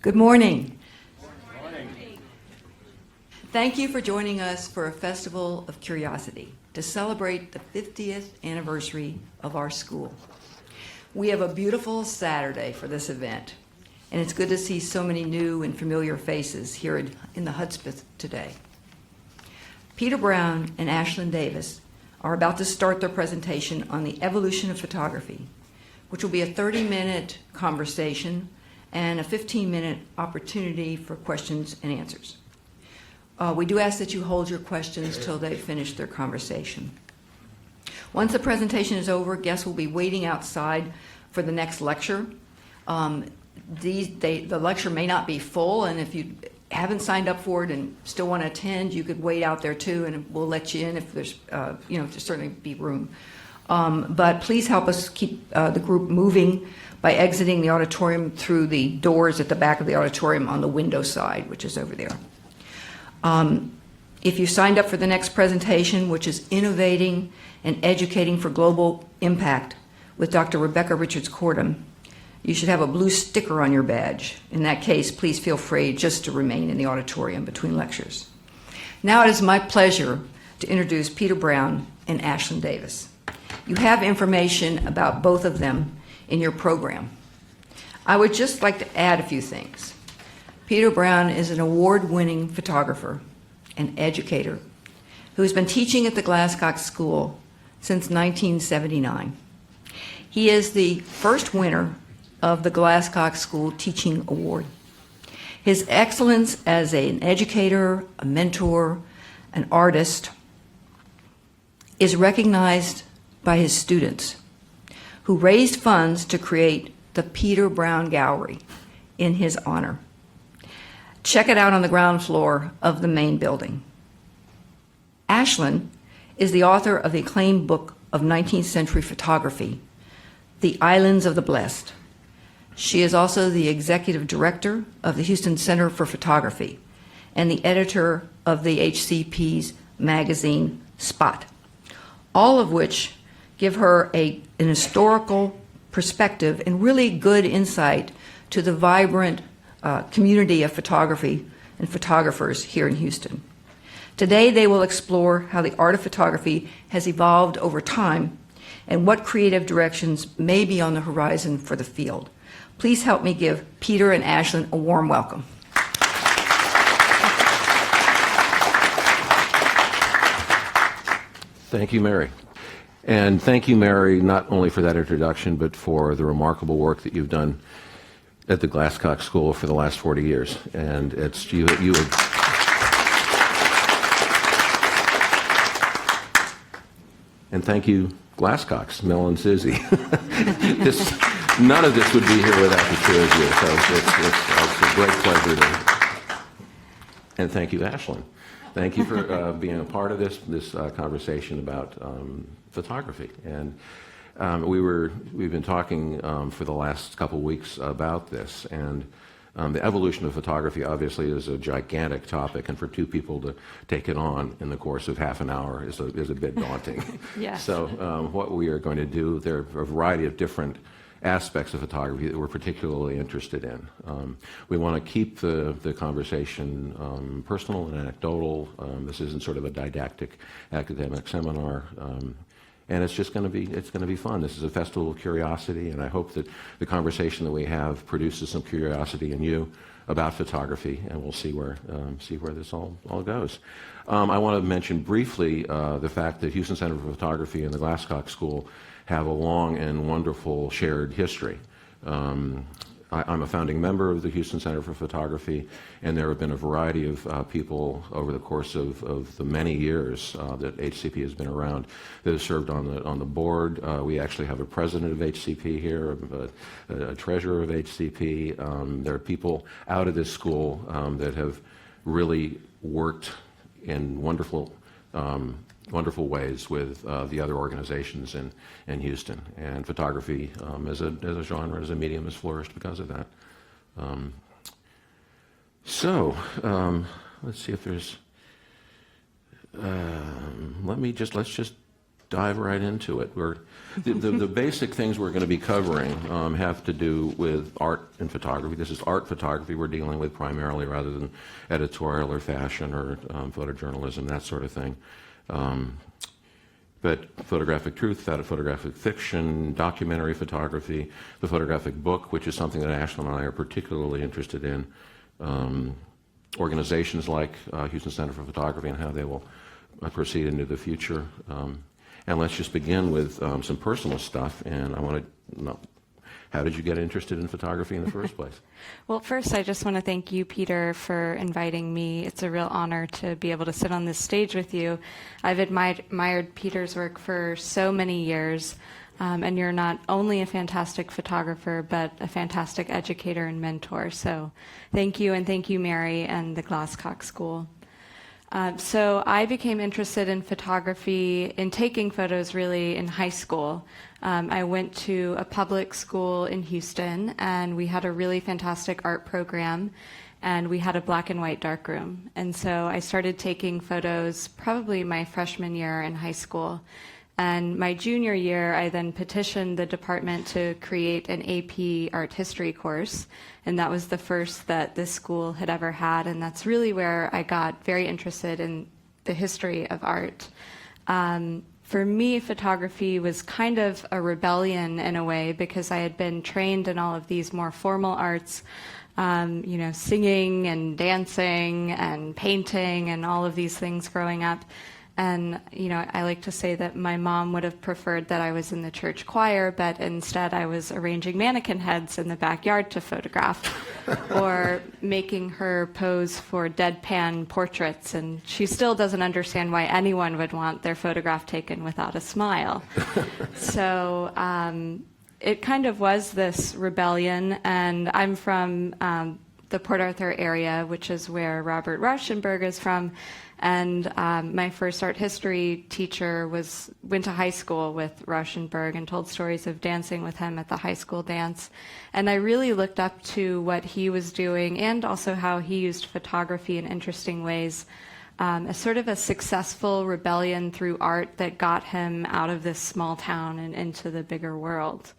Good morning. Good morning. Thank you for joining us for a Festival of Curiosity to celebrate the 50th anniversary of our school. We have a beautiful Saturday for this event, and it's good to see so many new and familiar faces here in the Hudspeth today. Peter Brown and Ashlyn Davis are about to start their presentation on the evolution of photography, which will be a 30-minute conversation and a 15-minute opportunity for questions and answers. We do ask that you hold your questions till they finish their conversation. Once the presentation is over, guests will be waiting outside for the next lecture. The lecture may not be full, and if you haven't signed up for it and still want to attend, you could wait out there too, and we'll let you in if there's, there'll certainly be room. But please help us keep the group moving by exiting the auditorium through the doors at the back of the auditorium on the window side, which is over there. If you signed up for the next presentation, which is Innovating and Educating for Global Impact with Dr. Rebecca Richards-Cordham, you should have a blue sticker on your badge. In that case, please feel free just to remain in the auditorium between lectures. Now it is my pleasure to introduce Peter Brown and Ashlyn Davis. You have information about both of them in your program. I would just like to add a few things. Peter Brown is an award-winning photographer and educator who has been teaching at the Glasscock School since 1979. He is the first winner of the Glasscock School Teaching Award. His excellence as an educator, a mentor, an artist is recognized by his students, who raised funds to create the Peter Brown Gallery in his honor. Check it out on the ground floor of the main building. Ashlyn is the author of the acclaimed book of 19th century photography, The Islands of the Blest. She is also the executive director of the Houston Center for Photography and the editor of the HCP's magazine, Spot, all of which give her an historical perspective and really good insight to the vibrant community of photography and photographers here in Houston. Today they will explore how the art of photography has evolved over time and what creative directions may be on the horizon for the field. Please help me give Peter and Ashlyn a warm welcome. Thank you, Mary. And thank you, Mary, not only for that introduction, but for the remarkable work that you've done at the Glasscock School for the last 40 years. And it's you and thank you, Glasscocks, Mel and Susie. None of this would be here without the two of you. So it's a great pleasure and thank you, Ashlyn. Thank you for being a part of this conversation about photography. And we've been talking for the last couple weeks about this. And the evolution of photography obviously is a gigantic topic, and for two people to take it on in the course of half an hour is a bit daunting. Yes. So what we are going to do, there are a variety of different aspects of photography that we're particularly interested in. We want to keep the conversation personal and anecdotal. This isn't sort of a didactic academic seminar, and it's just going to be fun. This is a festival of curiosity, and I hope that the conversation that we have produces some curiosity in you about photography, and we'll see where this all goes. I want to mention briefly the fact that Houston Center for Photography and the Glasscock School have a long and wonderful shared history. I'm a founding member of the Houston Center for Photography, and there have been a variety of people over the course of the many years that HCP has been around that have served on the board. We actually have a president of HCP here, a treasurer of HCP. There are people out of this school that have really worked in wonderful ways with the other organizations in Houston, and photography as a genre, as a medium, has flourished because of that. Let's see if there's. Let's just dive right into it. The basic things we're going to be covering have to do with art and photography. This is art photography we're dealing with primarily, rather than editorial or fashion or photojournalism, that sort of thing. But photographic truth, photographic fiction, documentary photography, the photographic book, which is something that Ashlyn and I are particularly interested in, organizations like Houston Center for Photography and how they will proceed into the future. And let's just begin with some personal stuff. And I want to know, how did you get interested in photography in the first place? Well, first, I just want to thank you, Peter, for inviting me. It's a real honor to be able to sit on this stage with you. I've admired Peter's work for so many years, and you're not only a fantastic photographer, but a fantastic educator and mentor. So thank you, and thank you, Mary, and the Glasscock School. So I became interested in photography, in taking photos really, in high school. I went to a public school in Houston, and we had a really fantastic art program, and we had a black and white darkroom. And so I started taking photos probably my freshman year in high school. And my junior year, I then petitioned the department to create an AP art history course, and that was the first that this school had ever had, and that's really where I got very interested in the history of art. For me, photography was kind of a rebellion in a way, because I had been trained in all of these more formal arts, singing and dancing and painting and all of these things growing up. And, I like to say that my mom would have preferred that I was in the church choir, but instead I was arranging mannequin heads in the backyard to photograph, or making her pose for deadpan portraits. And she still doesn't understand why anyone would want their photograph taken without a smile. So it kind of was this rebellion. And I'm from the Port Arthur area, which is where Robert Rauschenberg is from. And my first art history teacher went to high school with Rauschenberg and told stories of dancing with him at the high school dance. And I really looked up to what he was doing, and also how he used photography in interesting ways, as sort of a successful rebellion through art that got him out of this small town and into the bigger world.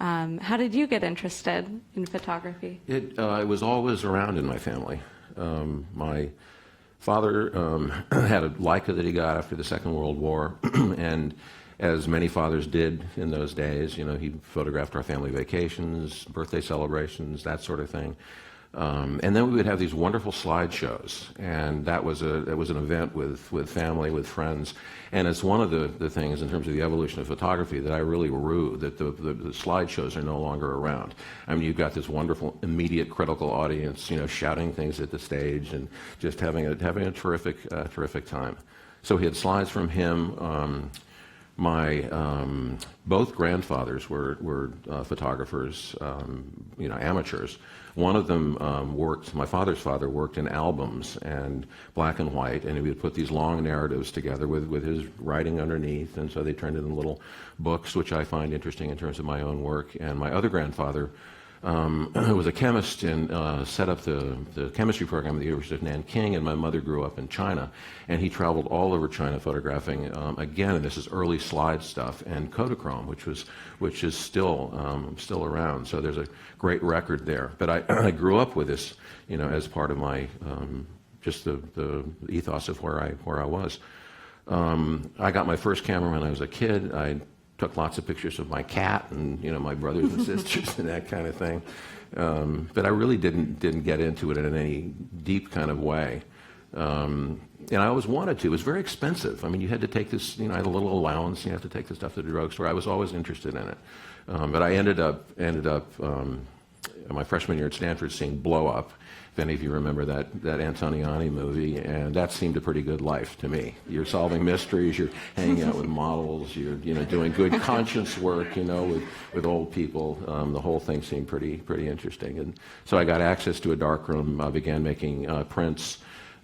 How did you get interested in photography? It was always around in my family. My father had a Leica that he got after the Second World War, and as many fathers did in those days, he photographed our family vacations, birthday celebrations, that sort of thing. And then we would have these wonderful slideshows, and that was an event with family, with friends. And it's one of the things in terms of the evolution of photography that I really rue, that the slideshows are no longer around. I mean, you've got this wonderful immediate critical audience, shouting things at the stage and just having a terrific time. So he had slides from him. My both grandfathers were photographers, amateurs. One of them my father's father worked in albums and black and white, and he would put these long narratives together with his writing underneath, and so they turned into little books, which I find interesting in terms of my own work. And my other grandfather was a chemist and set up the chemistry program at the University of Nanking, and my mother grew up in China, and he traveled all over China photographing, again, and this is early slide stuff, and Kodachrome, which is still around, so there's a great record there. But I grew up with this, as part of my, just the ethos of where I was. I got my first camera when I was a kid. I took lots of pictures of my cat and my brothers and sisters and that kind of thing, but I really didn't get into it in any deep kind of way. And I always wanted to. It was very expensive. I mean, you had to take this. I had a little allowance. You have to take the stuff to the drugstore. I was always interested in it, but I ended up my freshman year at Stanford seeing Blow Up. If any of you remember that Antonioni movie, and that seemed a pretty good life to me. You're solving mysteries, you're hanging out with models, you're doing good conscience work, with old people. The whole thing seemed pretty interesting, and so I got access to a darkroom. I began making prints,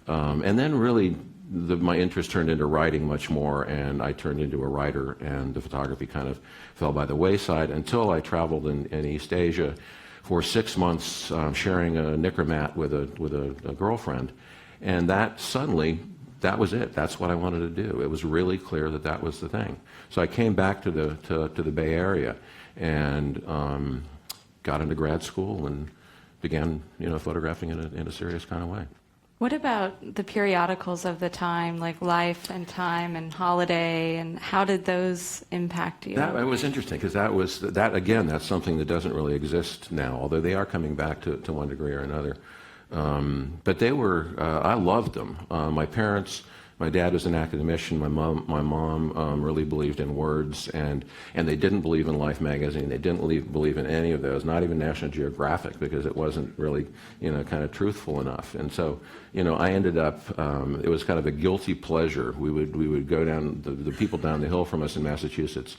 and then really my interest turned into writing much more, and I turned into a writer, and the photography kind of fell by the wayside until I traveled in East Asia for 6 months, sharing a knicker mat with a girlfriend, and that suddenly that was it. That's what I wanted to do. It was really clear that that was the thing. So I came back to the Bay Area and got into grad school and began, photographing in a serious kind of way. What about the periodicals of the time, like Life and Time and Holiday, and how did those impact you? That was interesting because that's something that doesn't really exist now, although they are coming back to one degree or another. But they were, I loved them. My dad was an academician. My mom really believed in words, and they didn't believe in Life magazine. They didn't believe in any of those, not even National Geographic, because it wasn't really, kind of truthful enough. And so, I ended up. It was kind of a guilty pleasure. We would go down. The people down the hill from us in Massachusetts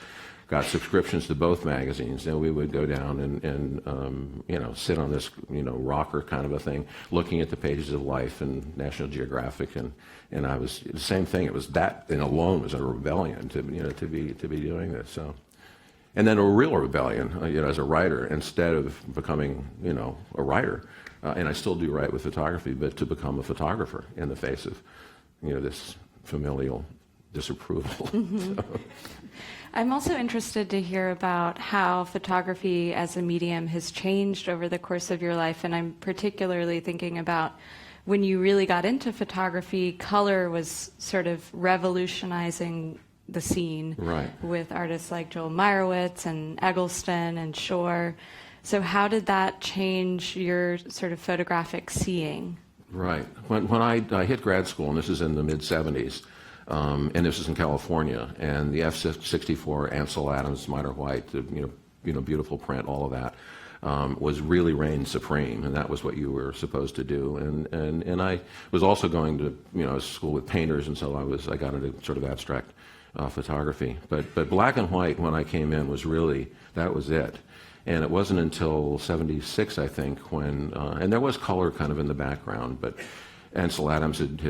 got subscriptions to both magazines. Then we would go down and sit on this rocker kind of a thing, looking at the pages of Life and National Geographic, and I was the same thing. It was that and alone was a rebellion to be doing this. So, and then a real rebellion, as a writer, instead of becoming a writer, and I still do write with photography, but to become a photographer in the face of this familial disapproval. Mm-hmm. So. I'm also interested to hear about how photography as a medium has changed over the course of your life, and I'm particularly thinking about when you really got into photography, color was sort of revolutionizing the scene, right, with artists like Joel Meyerowitz and Eggleston and Shore. So how did that change your sort of photographic seeing? Right. When I hit grad school, and this is in the mid-'70s, and this is in California, and the F-64 Ansel Adams, Minor White, beautiful print, all of that, was really reigned supreme, and that was what you were supposed to do. And I was also going to school with painters, and so I got into sort of abstract photography. But black and white, when I came in, that was it. And it wasn't until '76, I think, when and there was color kind of in the background, but Ansel Adams had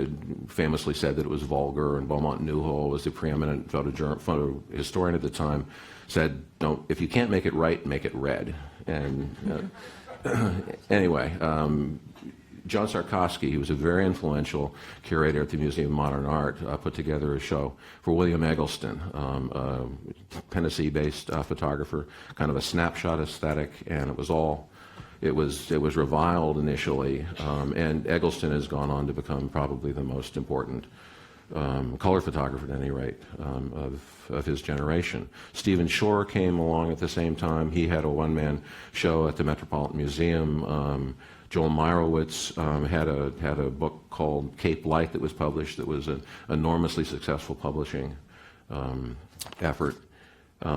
famously said that it was vulgar, and Beaumont Newhall was the preeminent photo historian at the time, said, if you can't make it right, make it red. And anyway, John Sarkowski, who was a very influential curator at the Museum of Modern Art, put together a show for William Eggleston, a Tennessee-based photographer, kind of a snapshot aesthetic, and it was reviled initially, and Eggleston has gone on to become probably the most important color photographer, at any rate, of his generation. Stephen Shore came along at the same time. He had a one-man show at the Metropolitan Museum. Joel Meyerowitz had a book called Cape Light that was published, that was an enormously successful publishing effort.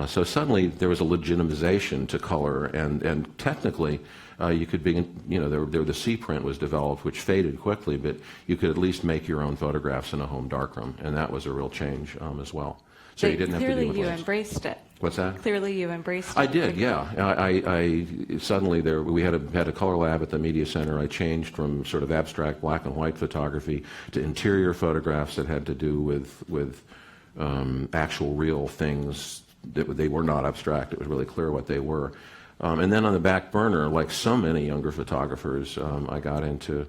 So suddenly there was a legitimization to color, and technically you could be, the C print was developed, which faded quickly, but you could at least make your own photographs in a home darkroom, and that was a real change as well. So you didn't have to do Clearly you lens. embraced it. What's that? Clearly you embraced it. I did, yeah. I suddenly we had a color lab at the Media Center. I changed from sort of abstract black and white photography to interior photographs that had to do with actual real things. They were not abstract. It was really clear what they were. And then on the back burner, like so many younger photographers, I got into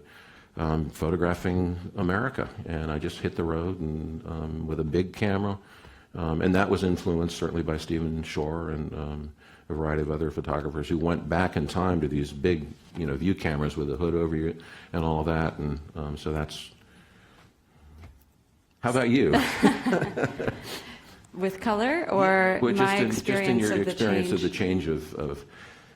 photographing America, and I just hit the road and with a big camera. And that was influenced certainly by Stephen Shore and a variety of other photographers who went back in time to these big, view cameras with a hood over you and all of that. And so that's. How about you? With color, or my experience of the change of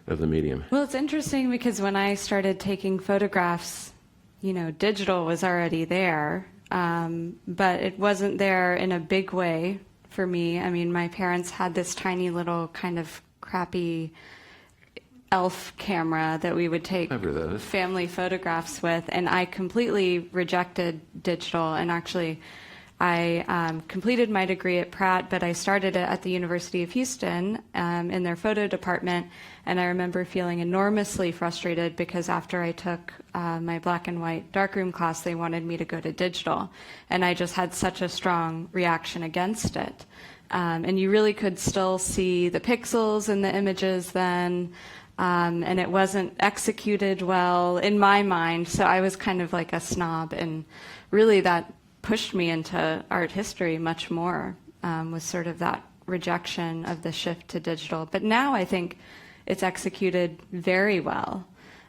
the medium? Well, it's interesting because when I started taking photographs, digital was already there, but it wasn't there in a big way for me. I mean, my parents had this tiny little kind of crappy elf camera that we would take family photographs with, and I completely rejected digital. And actually, I completed my degree at Pratt, but I started it at the University of Houston in their photo department, and I remember feeling enormously frustrated because after I took my black and white darkroom class, they wanted me to go to digital, and I just had such a strong reaction against it. And you really could still see the pixels in the images then, and it wasn't executed well in my mind, so I was kind of like a snob, and really that pushed me into art history much more, was sort of that rejection of the shift to digital. But now I think it's executed very well,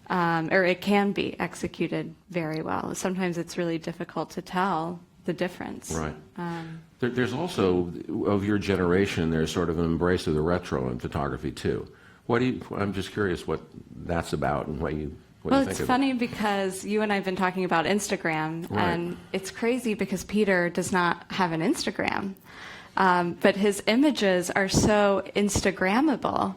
or it can be executed very well. Sometimes it's really difficult to tell the difference. Right. There's also, of your generation, there's sort of an embrace of the retro in photography too. I'm just curious what that's about and what you think of it. It's funny because you and I have been talking about Instagram, right. And it's crazy because Peter does not have an Instagram, but his images are so Instagrammable.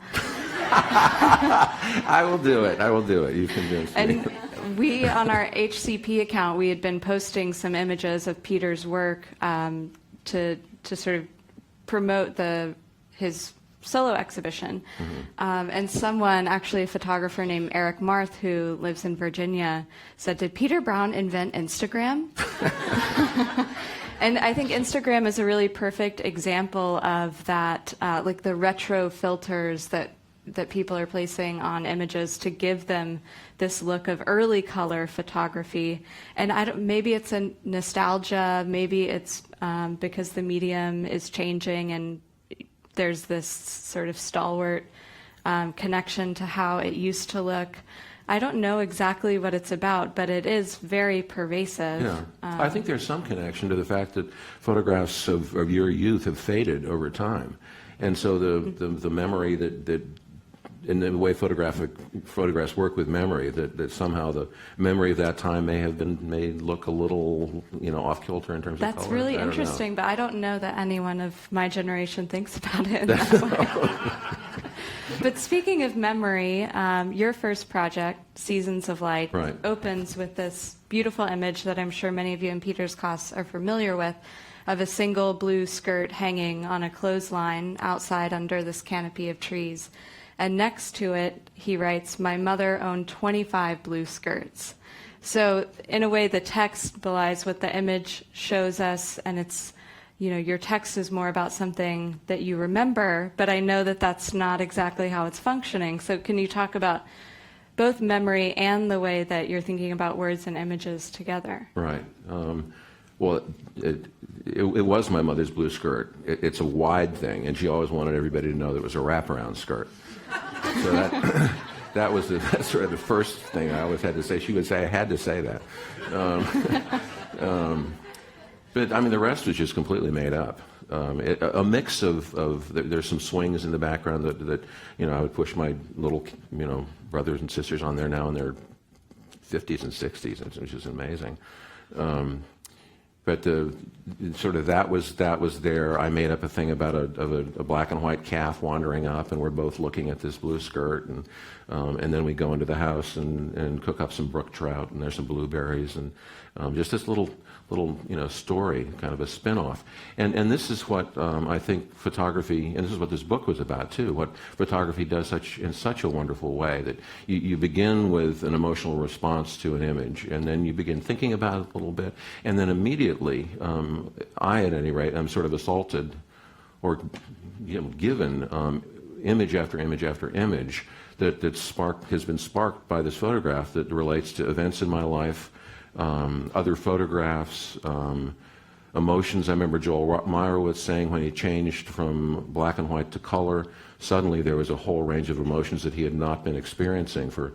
I will do it. You convinced me. And we, on our HCP account, we had been posting some images of Peter's work to sort of promote his solo exhibition. Mm-hmm. And someone, actually a photographer named Eric Marth, who lives in Virginia, said, "Did Peter Brown invent Instagram?" And I think Instagram is a really perfect example of that, like the retro filters that people are placing on images to give them this look of early color photography. And maybe it's a nostalgia, maybe it's because the medium is changing and there's this sort of stalwart connection to how it used to look. I don't know exactly what it's about, but it is very pervasive. Yeah, I think there's some connection to the fact that photographs of your youth have faded over time, and so the memory that in the way photographs work with memory, that somehow the memory of that time may look a little, off kilter in terms of color. That's really interesting, but I don't know that anyone of my generation thinks about it in that way. But speaking of memory, your first project, Seasons of Light, right, opens with this beautiful image that I'm sure many of you in Peter's class are familiar with, of a single blue skirt hanging on a clothesline outside under this canopy of trees. And next to it, he writes, "My mother owned 25 blue skirts." So in a way, the text belies what the image shows us, and it's, your text is more about something that you remember, but I know that that's not exactly how it's functioning. So can you talk about both memory and the way that you're thinking about words and images together? Right. Well, it was my mother's blue skirt. It's a wide thing, and she always wanted everybody to know that it was a wraparound skirt. So that's sort of the first thing I always had to say. She would say I had to say that. But I mean, the rest was just completely made up. A mix of there's some swings in the background that I would push my little brothers and sisters on there now in their 50s and 60s, which is amazing. But sort of that was there. I made up a thing about a black and white calf wandering up, and we're both looking at this blue skirt, and then we go into the house and cook up some brook trout, and there's some blueberries, and just this little story, kind of a spin-off. And this is what I think photography, and this is what this book was about too, what photography does in such a wonderful way, that you begin with an emotional response to an image, and then you begin thinking about it a little bit, and then immediately, I at any rate, am sort of assaulted or given image after image after image that has been sparked by this photograph that relates to events in my life, other photographs, emotions. I remember Joel Meyerowitz saying when he changed from black and white to color, suddenly there was a whole range of emotions that he had not been experiencing for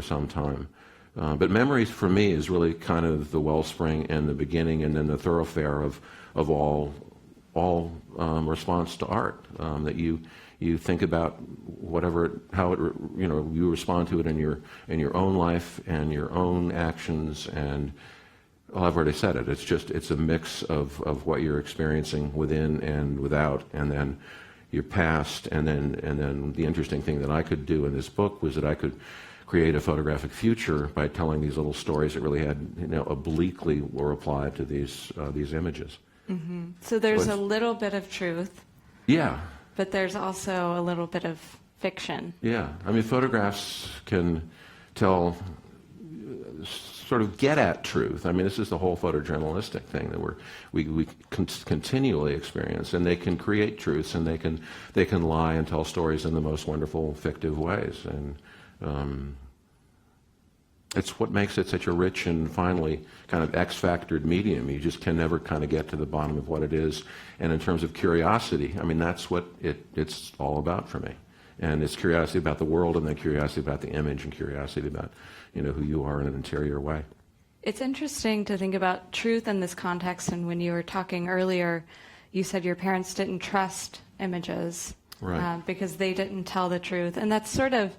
some time. But memory for me is really kind of the wellspring and the beginning, and then the thoroughfare of all response to art. That you think about how you respond to it in your own life and your own actions, and I've already said it. It's a mix of what you're experiencing within and without, and then your past, and then the interesting thing that I could do in this book was that I could create a photographic future by telling these little stories that really had obliquely were applied to these images. Mm-hmm. So there's a little bit of truth. Yeah. But there's also a little bit of fiction. Yeah. I mean, photographs can tell, sort of get at truth. I mean, this is the whole photojournalistic thing that we continually experience, and they can create truths, and they can lie and tell stories in the most wonderful fictive ways. And it's what makes it such a rich and finally kind of X-factored medium. You just can never kind of get to the bottom of what it is. And in terms of curiosity, I mean, that's what it's all about for me. And it's curiosity about the world, and then curiosity about the image, and curiosity about, who you are in an interior way. It's interesting to think about truth in this context, and when you were talking earlier, you said your parents didn't trust images, right, because they didn't tell the truth. And that's sort of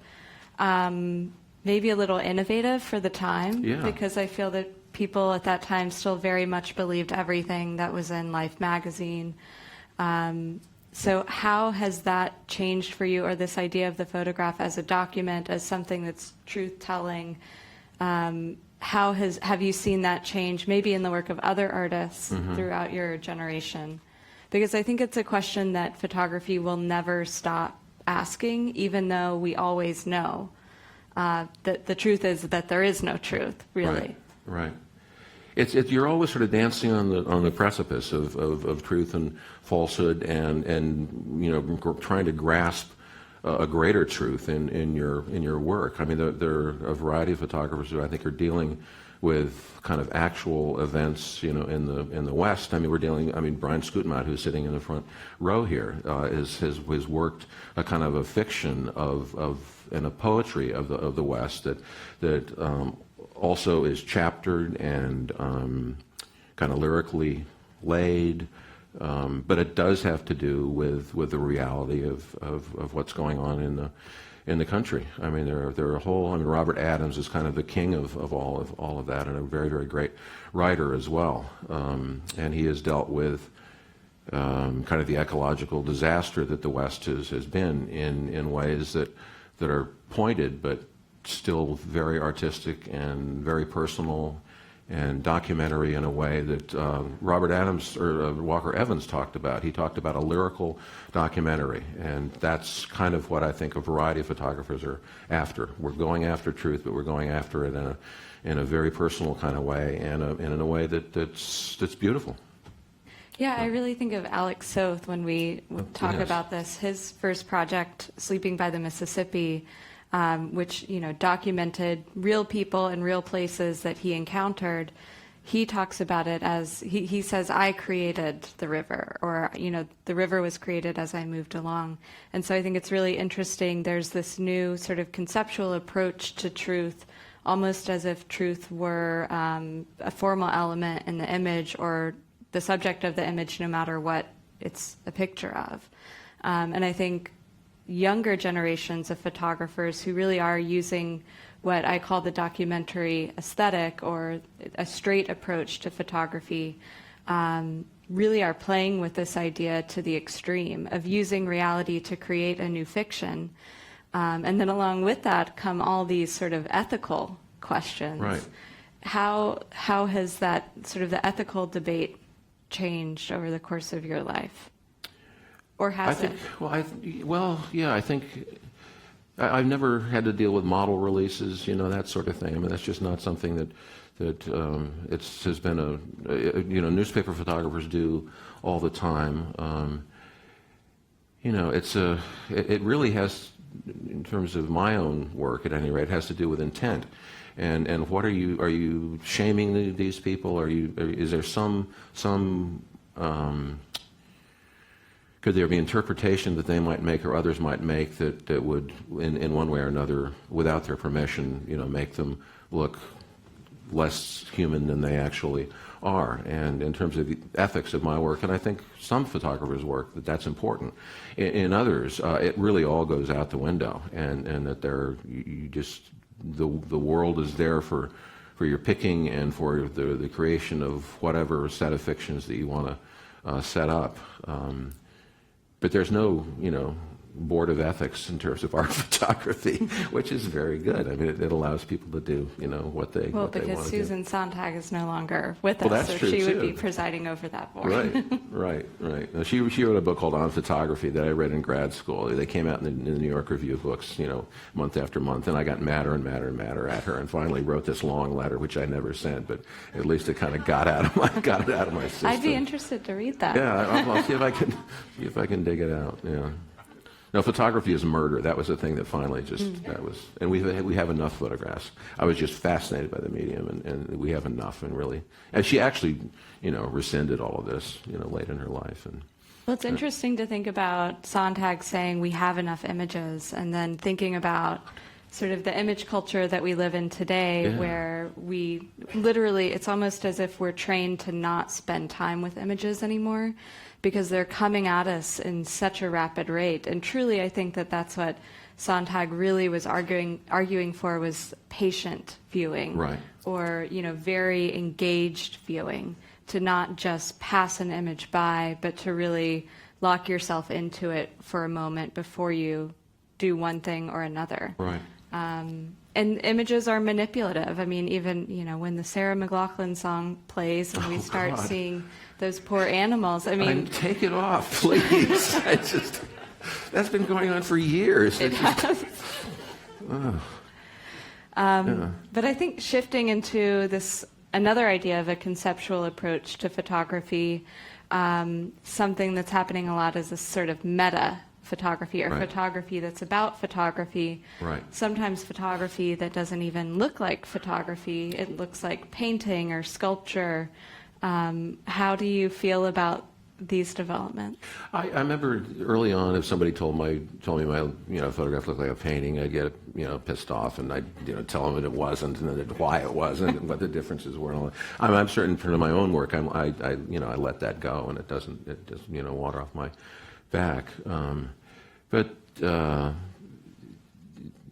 maybe a little innovative for the time, yeah, because I feel that people at that time still very much believed everything that was in Life magazine. So how has that changed for you, or this idea of the photograph as a document, as something that's truth-telling? Have you seen that change, maybe in the work of other artists throughout your generation? Because I think it's a question that photography will never stop asking, even though we always know that the truth is that there is no truth, really. Right. You're always sort of dancing on the precipice of truth and falsehood, and trying to grasp a greater truth in your work. I mean, there are a variety of photographers who I think are dealing with kind of actual events, in the West. I mean, Bryan Schutmaat, who's sitting in the front row here, has worked a kind of a fiction and a poetry of the West that also is chaptered and kind of lyrically laid, but it does have to do with the reality of what's going on in the country. I mean, there are a whole. I mean, Robert Adams is kind of the king of all of that, and a very, very great writer as well. And he has dealt with kind of the ecological disaster that the West has been in ways that are pointed, but still very artistic and very personal and documentary in a way that Robert Adams or Walker Evans talked about. He talked about a lyrical documentary, and that's kind of what I think a variety of photographers are after. We're going after truth, but we're going after it in a very personal kind of way, and in a way that's beautiful. Yeah, I really think of Alex Soth when we talk Yes. about this. His first project, Sleeping by the Mississippi, which documented real people and real places that he encountered. He talks about it as he says, "I created the river," or the river was created as I moved along. And so I think it's really interesting. There's this new sort of conceptual approach to truth, almost as if truth were a formal element in the image or the subject of the image, no matter what it's a picture of. And I think younger generations of photographers who really are using what I call the documentary aesthetic, or a straight approach to photography, really are playing with this idea to the extreme of using reality to create a new fiction. And then along with that come all these sort of ethical questions. Right. How has that sort of the ethical debate changed over the course of your life? Or has it? I think I've never had to deal with model releases, that sort of thing. I mean, that's just not something that has been newspaper photographers do all the time. It really has, in terms of my own work at any rate, has to do with intent. And what are you shaming these people? Is there some could there be interpretation that they might make or others might make that would, in one way or another, without their permission, make them look less human than they actually are? And in terms of the ethics of my work, and I think some photographers' work, that's important. In others, it really all goes out the window, and that the world is there for your picking and for the creation of whatever set of fictions that you want to set up. But there's no, board of ethics in terms of art photography, which is very good. I mean, it allows people to do, what they want to do. Because Susan Sontag is no longer with Well, us, that's so true, she would too. be presiding over that board. Right. Now, she wrote a book called On Photography that I read in grad school. They came out in the New York Review of Books, month after month, and I got madder and madder and madder at her, and finally wrote this long letter, which I never sent, but at least it kind of got it out of my system. I'd be interested to read that. Yeah, I'll see if I can dig it out. Yeah. No, photography is murder. That was the thing that finally just, that was, and we have enough photographs. I was just fascinated by the medium, and we have enough, and really, and she actually, rescinded all of this, late in her life. And Well, it's interesting to think about Sontag saying we have enough images, and then thinking about sort of the image culture that we live in today, where we literally, it's almost as if we're trained to not spend time with images anymore, because they're coming at us in such a rapid rate. And truly, I think that that's what Sontag really was arguing for, was patient viewing, Right. or very engaged viewing, to not just pass an image by, but to really lock yourself into it for a moment before you do one thing or another. Right. And images are manipulative. I mean, even, when the Sarah McLachlan song plays and we start seeing those poor animals, I mean... Take it off, please. That's been going on for years. It has. But I think shifting into this, another idea of a conceptual approach to photography, something that's happening a lot is this sort of meta photography, or Right. photography that's about photography. Right. Sometimes photography that doesn't even look like photography. It looks like painting or sculpture. How do you feel about these developments? I remember early on, if somebody told me my photograph looked like a painting, I'd get pissed off, and I'd tell them that it wasn't, and then why it wasn't, and what the differences were. And all that. I'm certain for my own work, I let that go, and it just water off my back. But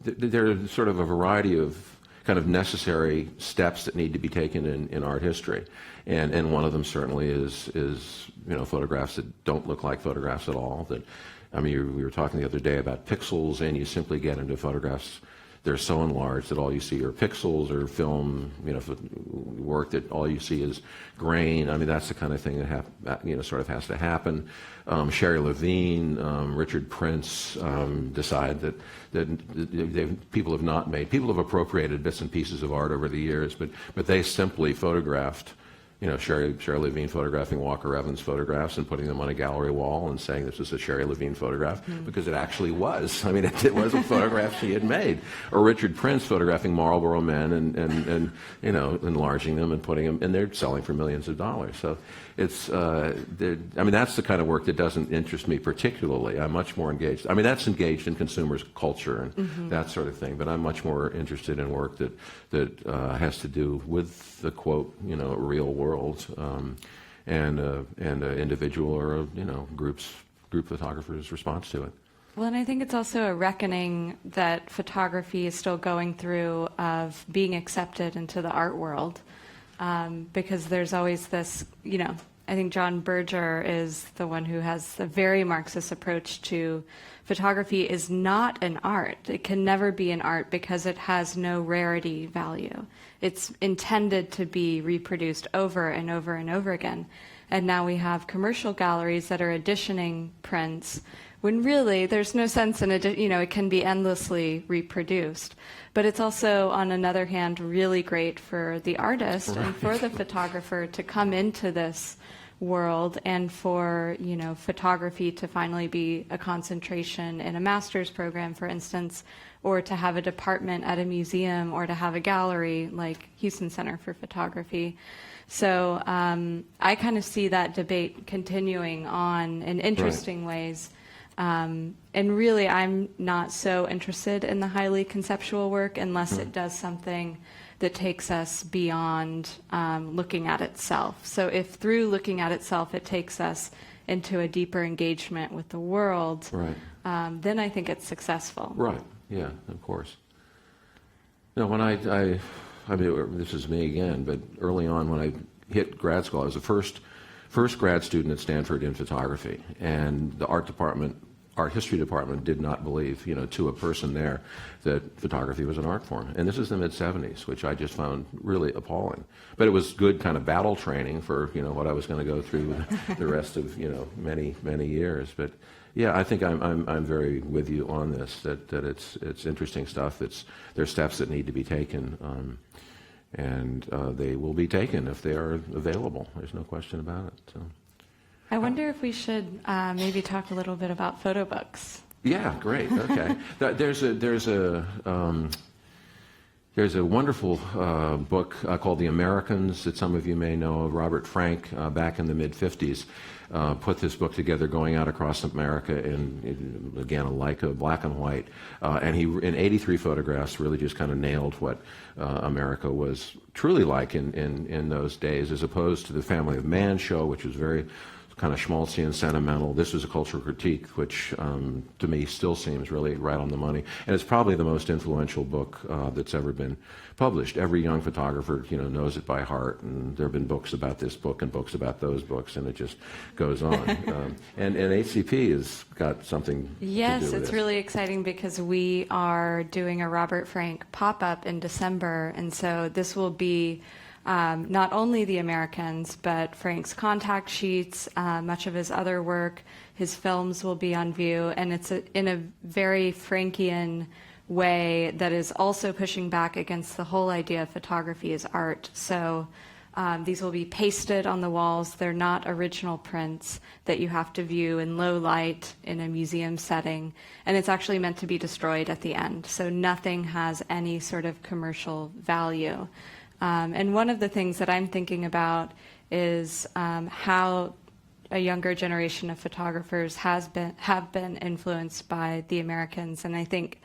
there are sort of a variety of kind of necessary steps that need to be taken in art history, and one of them certainly is photographs that don't look like photographs at all. That, I mean, we were talking the other day about pixels, and you simply get into photographs. They're so enlarged that all you see are pixels, or film, work that all you see is grain. I mean, that's the kind of thing that sort of has to happen. Sherry Levine, Richard Prince decide that people have appropriated bits and pieces of art over the years, but they simply photographed. Sherry Levine photographing Walker Evans photographs and putting them on a gallery wall and saying this is a Sherry Levine photograph, because it actually was. I mean, it was a photograph she had made. Or Richard Prince photographing Marlboro men and enlarging them and putting them, and they're selling for millions of dollars. So it's, that's the kind of work that doesn't interest me particularly. I'm much more engaged. I mean, that's engaged in consumers' culture and that sort of thing, but I'm much more interested in work that has to do with the quote, real world. And an individual or a group photographer's response to it. Well, and I think it's also a reckoning that photography is still going through of being accepted into the art world, because there's always this, I think John Berger is the one who has a very Marxist approach to photography is not an art. It can never be an art because it has no rarity value. It's intended to be reproduced over and over and over again. And now we have commercial galleries that are editioning prints when really there's no sense in it. It can be endlessly reproduced. But it's also, on another hand, really great for the artist and for the photographer to come into this world, and for photography to finally be a concentration in a master's program, for instance, or to have a department at a museum, or to have a gallery like Houston Center for Photography. So I kind of see that debate continuing on in interesting ways. And really, I'm not so interested in the highly conceptual work unless it does something that takes us beyond looking at itself. So if through looking at itself it takes us into a deeper engagement with the world, Right. Then I think it's successful. Right. Yeah, of course. When I mean, this is me again, but early on when I hit grad school, I was the first grad student at Stanford in photography, and the art history department did not believe, to a person there, that photography was an art form. And this is the mid-'70s, which I just found really appalling. But it was good kind of battle training for, what I was going to go through the rest of, many, many years. But yeah, I think I'm very with you on this, that it's interesting stuff. There's steps that need to be taken, and they will be taken if they are available. There's no question about it. So. I wonder if we should maybe talk a little bit about photo books. Yeah, great. Okay. There's a wonderful book called The Americans that some of you may know. Robert Frank, back in the mid-'50s, put this book together, going out across America in again, a Leica, black and white. And he, in 83 photographs, really just kind of nailed what America was truly like in those days, as opposed to the Family of Man show, which was very kind of schmaltzy and sentimental. This was a cultural critique, which to me still seems really right on the money. And it's probably the most influential book that's ever been published. Every young photographer, knows it by heart, and there have been books about this book and books about those books, and it just goes on. And HCP has got something to do Yes, with it's this. really exciting because we are doing a Robert Frank pop-up in December, and so this will be not only the Americans, but Frank's contact sheets, much of his other work, his films will be on view, and it's in a very Frankian way that is also pushing back against the whole idea of photography as art. So these will be pasted on the walls. They're not original prints that you have to view in low light in a museum setting, and it's actually meant to be destroyed at the end. So nothing has any sort of commercial value. And one of the things that I'm thinking about is how a younger generation of photographers have been influenced by the Americans. And I think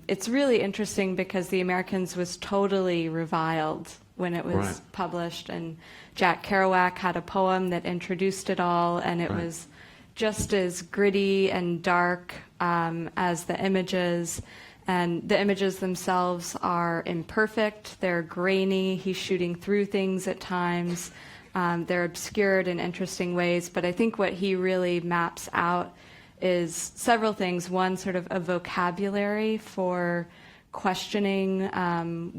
it's really interesting because the Americans was totally reviled when it was Right. published. And Jack Kerouac had a poem that introduced it all, and it Right. was just as gritty and dark as the images. And the images themselves are imperfect, they're grainy, he's shooting through things at times, they're obscured in interesting ways, but I think what he really maps out is several things. One, sort of a vocabulary for questioning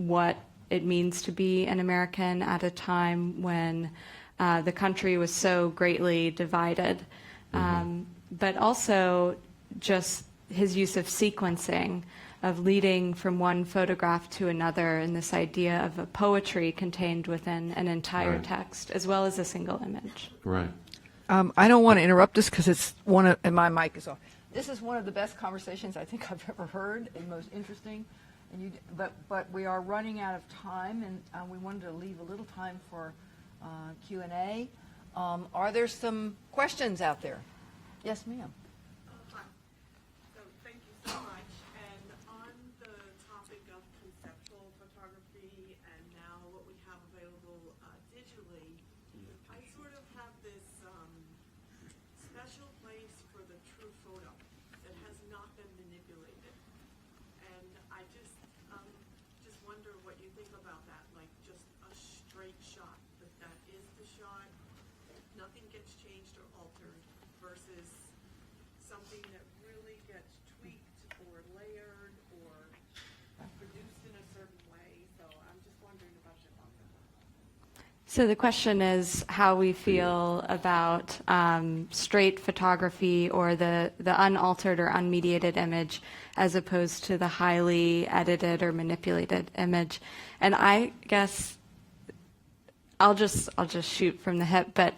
what it means to be an American at a time when the country was so greatly divided. But also just his use of sequencing, of leading from one photograph to another, and this idea of a poetry contained within an entire Right. text, as well as a single image. Right. I don't want to interrupt this because it's and my mic is off. This is one of the best conversations I think I've ever heard, and most interesting. And but we are running out of time, and we wanted to leave a little time for Q&A. Are there some questions out there? Yes, ma'am. Hi. So thank you so much. And on the topic of conceptual photography and now what we have available digitally, I sort of have this special place for the true photo that has not been manipulated. And I just wonder what you think about that, like just a straight shot, that is the shot, nothing gets changed or altered, versus something that really gets tweaked or layered or produced in a certain way. So I'm just wondering about your thoughts on that. So the question is how we feel about straight photography, or the unaltered or unmediated image, as opposed to the highly edited or manipulated image. And I guess I'll just shoot from the hip, but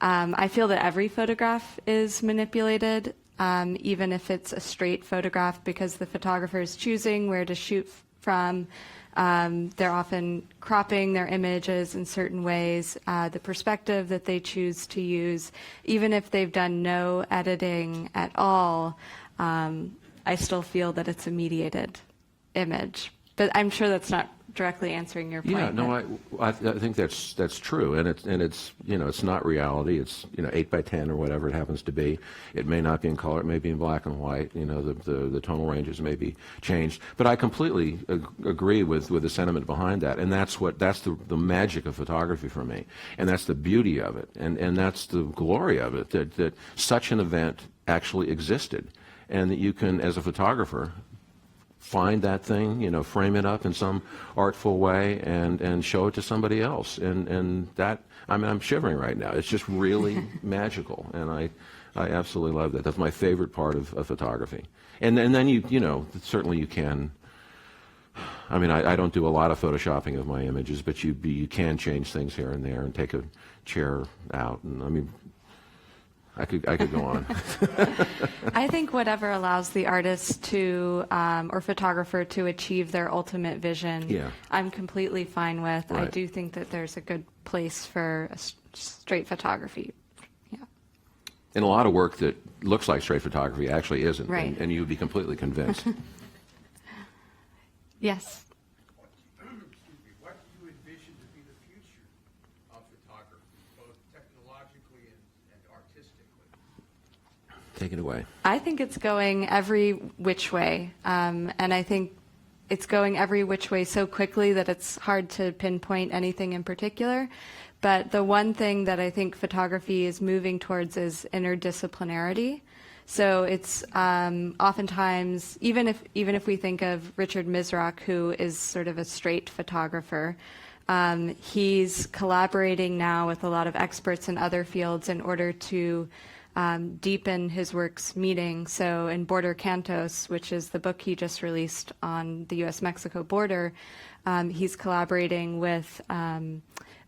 I feel that every photograph is manipulated, even if it's a straight photograph, because the photographer is choosing where to shoot from. They're often cropping their images in certain ways, the perspective that they choose to use. Even if they've done no editing at all, I still feel that it's a mediated image. But I'm sure that's not directly answering your point. Yeah, no, I think that's true, and it's it's not reality. It's 8 by 10 or whatever it happens to be. It may not be in color. It may be in black and white. The tonal ranges may be changed. But I completely agree with the sentiment behind that, and that's the magic of photography for me, and that's the beauty of it, and that's the glory of it, that such an event actually existed, and that you can, as a photographer, find that thing, frame it up in some artful way and show it to somebody else. And that, I'm shivering right now. It's just really magical. And I absolutely love that. That's my favorite part of photography. And then certainly you can, I don't do a lot of photoshopping of my images, but you can change things here and there and take a chair out. And I could go on. I think whatever allows the artist to, or photographer to achieve their ultimate vision, Yeah. I'm completely fine with. I Right. do think that there's a good place for straight photography. Yeah. And a lot of work that looks like straight photography actually isn't, Right. and you would be completely convinced. Yes. Excuse me, what do you envision to be the future of photography, both technologically and artistically? Take it away. I think it's going every which way. And I think it's going every which way so quickly that it's hard to pinpoint anything in particular. But the one thing that I think photography is moving towards is interdisciplinarity. So it's oftentimes, even if we think of Richard Misrach, who is sort of a straight photographer, he's collaborating now with a lot of experts in other fields in order to deepen his work's meaning. So in Border Cantos, which is the book he just released on the U.S.-Mexico border, he's collaborating with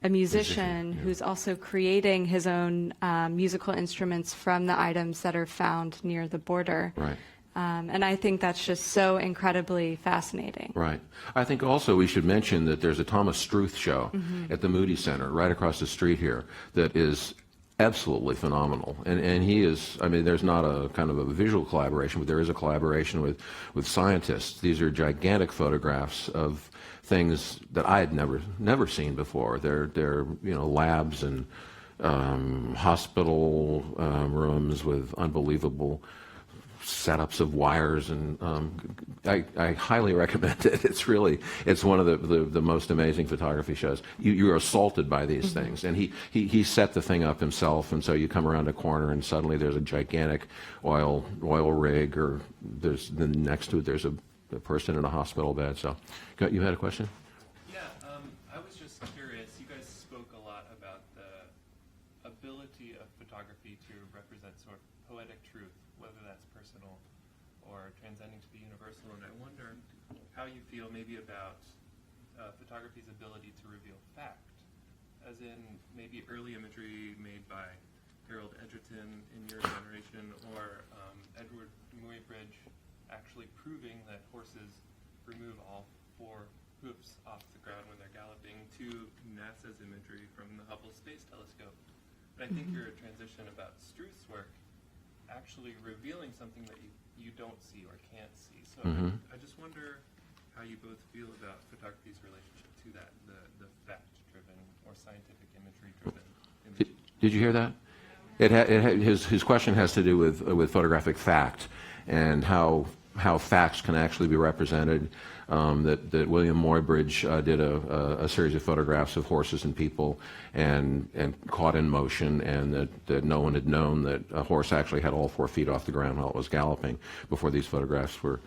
a musician who's also creating his own musical instruments from the items that are found near the border. Right. And I think that's just so incredibly fascinating. Right. I think also we should mention that there's a Thomas Struth show at the Moody Center right across the street here that is absolutely phenomenal. And he is, I mean, there's not a kind of a visual collaboration, but there is a collaboration with scientists. These are gigantic photographs of things that I had never seen before. They're labs and hospital rooms with unbelievable setups of wires, and I highly recommend it. It's one of the most amazing photography shows. You're assaulted by these things, and he set the thing up himself, and so you come around a corner and suddenly there's a gigantic oil rig, or next to it there's a person in a hospital bed. So you had a question? Yeah, I was just curious. You guys spoke a lot about the ability of photography to represent sort of poetic truth, whether that's personal or transcending to the universal. And I wonder how you feel maybe about photography's ability to reveal fact, as in maybe early imagery made by Harold Edgerton in your generation, or Edward Muybridge actually proving that horses remove all four hoofs off the ground when they're galloping, to NASA's imagery from the Hubble Space Telescope. But I think your transition about Struth's work actually revealing something that you don't see or can't see. So I just wonder how you both feel about photography's relationship to that, the fact-driven or scientific imagery-driven image. Did you hear that? His question has to do with photographic fact and how facts can actually be represented. That William Muybridge did a series of photographs of horses and people and caught in motion, and that no one had known that a horse actually had all 4 feet off the ground while it was galloping before these photographs were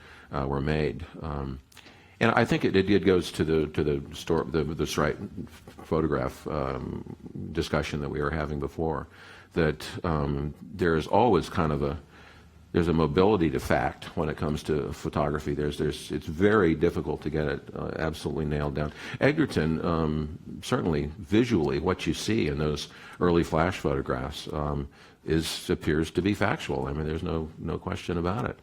made. And I think it goes to the straight photograph discussion that we were having before, that there's always kind of there's a mobility to fact when it comes to photography. It's very difficult to get it absolutely nailed down. Edgerton, certainly visually, what you see in those early flash photographs appears to be factual. I mean, there's no question about it.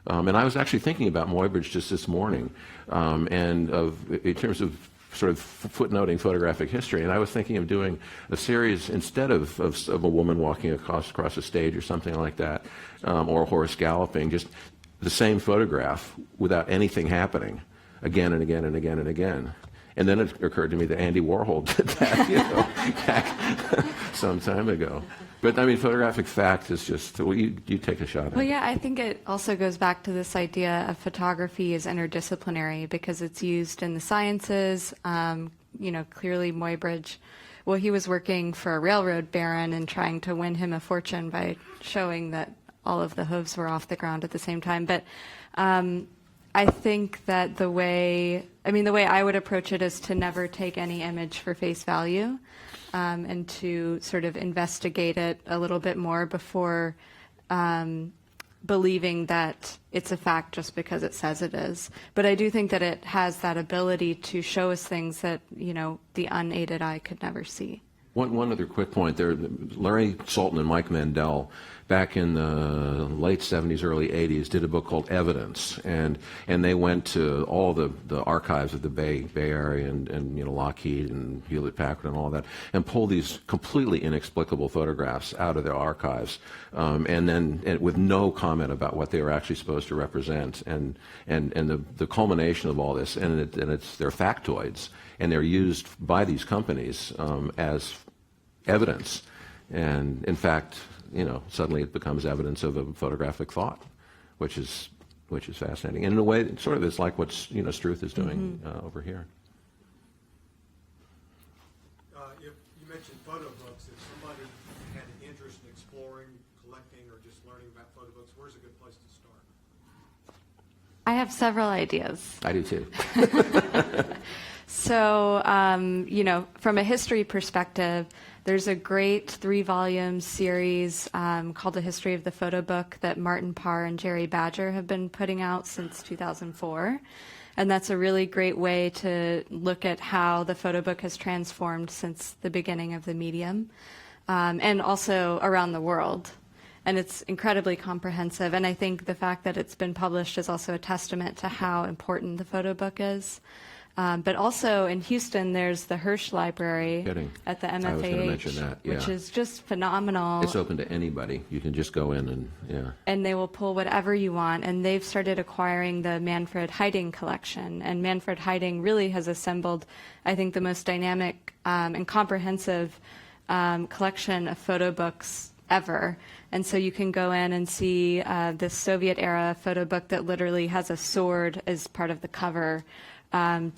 And I was actually thinking about Muybridge just this morning, and in terms of sort of footnoting photographic history, and I was thinking of doing a series instead of a woman walking across a stage or something like that, or a horse galloping, just the same photograph without anything happening, again and again and again and again. And then it occurred to me that Andy Warhol did that, back some time ago. But I mean, photographic fact is just, you take a shot at it. Well, yeah, I think it also goes back to this idea of photography as interdisciplinary because it's used in the sciences. Clearly Muybridge, well, he was working for a railroad baron and trying to win him a fortune by showing that all of the hooves were off the ground at the same time. But I think that the way I would approach it is to never take any image for face value, and to sort of investigate it a little bit more before believing that it's a fact just because it says it is. But I do think that it has that ability to show us things that, the unaided eye could never see. One other quick point there. Larry Sultan and Mike Mandel, back in the late 70s, early 80s, did a book called Evidence, and they went to all the archives of the Bay Area and Lockheed and Hewlett Packard and all that, and pulled these completely inexplicable photographs out of their archives, and with no comment about what they were actually supposed to represent, and the culmination of all this, and they're factoids, and they're used by these companies as evidence, and in fact, suddenly it becomes evidence of a photographic thought, which is fascinating. And in a way, it sort of is like what Struth is doing over here. If you mentioned photo books, if somebody had an interest in exploring, collecting, or just learning about photo books, where's a good place to start? I have several ideas. I do too. So, from a history perspective, there's a great 3-volume series called The History of the Photo Book that Martin Parr and Jerry Badger have been putting out since 2004. And that's a really great way to look at how the photo book has transformed since the beginning of the medium, and also around the world. And it's incredibly comprehensive. And I think the fact that it's been published is also a testament to how important the photo book is. But also in Houston, there's the Hirsch Library at the MFAH, I was going to mention that, yeah. which is just phenomenal. It's open to anybody. You can just go in and, And they will pull whatever you want. And they've started acquiring the Manfred Heiding collection. And Manfred Heiding really has assembled, I think, the most dynamic and comprehensive collection of photo books ever. And so you can go in and see this Soviet-era photo book that literally has a sword as part of the cover,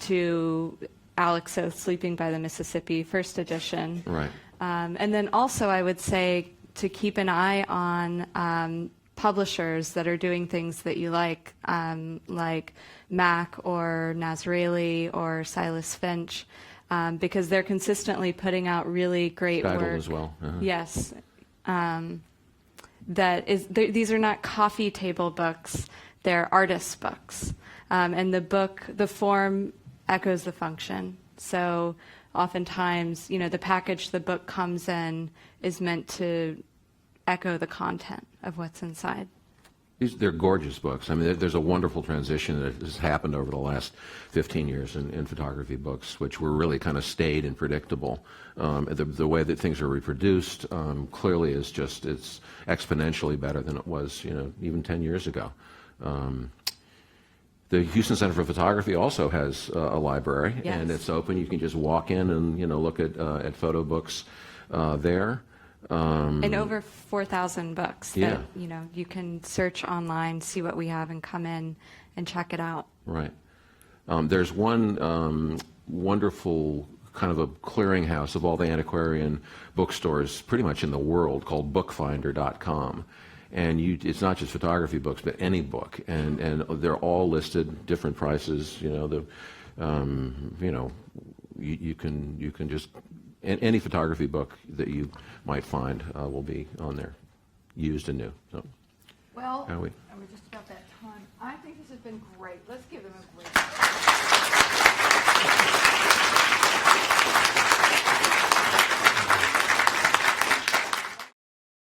to Alex Oath, Sleeping by the Mississippi, first edition. Right. And then also I would say to keep an eye on publishers that are doing things that you like Mac or Nazraeli or Silas Finch, because they're consistently putting out really great Guidel work. as well. Uh-huh. Yes. These are not coffee table books, they're artist books. And the form echoes the function. So oftentimes, the package the book comes in is meant to echo the content of what's inside. They're gorgeous books. I mean, there's a wonderful transition that has happened over the last 15 years in photography books, which were really kind of staid and predictable. The way that things are reproduced clearly it's exponentially better than it was, even 10 years ago. The Houston Center for Photography also has a library, Yes. and it's open. You can just walk in and look at photo books there. And over 4,000 books that Yeah. you can search online, see what we have, and come in and check it out. Right. There's one wonderful kind of a clearinghouse of all the antiquarian bookstores pretty much in the world called bookfinder.com. And it's not just photography books, but any book, and they're all listed, different prices. You can just any photography book that you might find will be on there, used and new. So, Well, Are we? we're just about that time. I think this has been great. Let's give them a great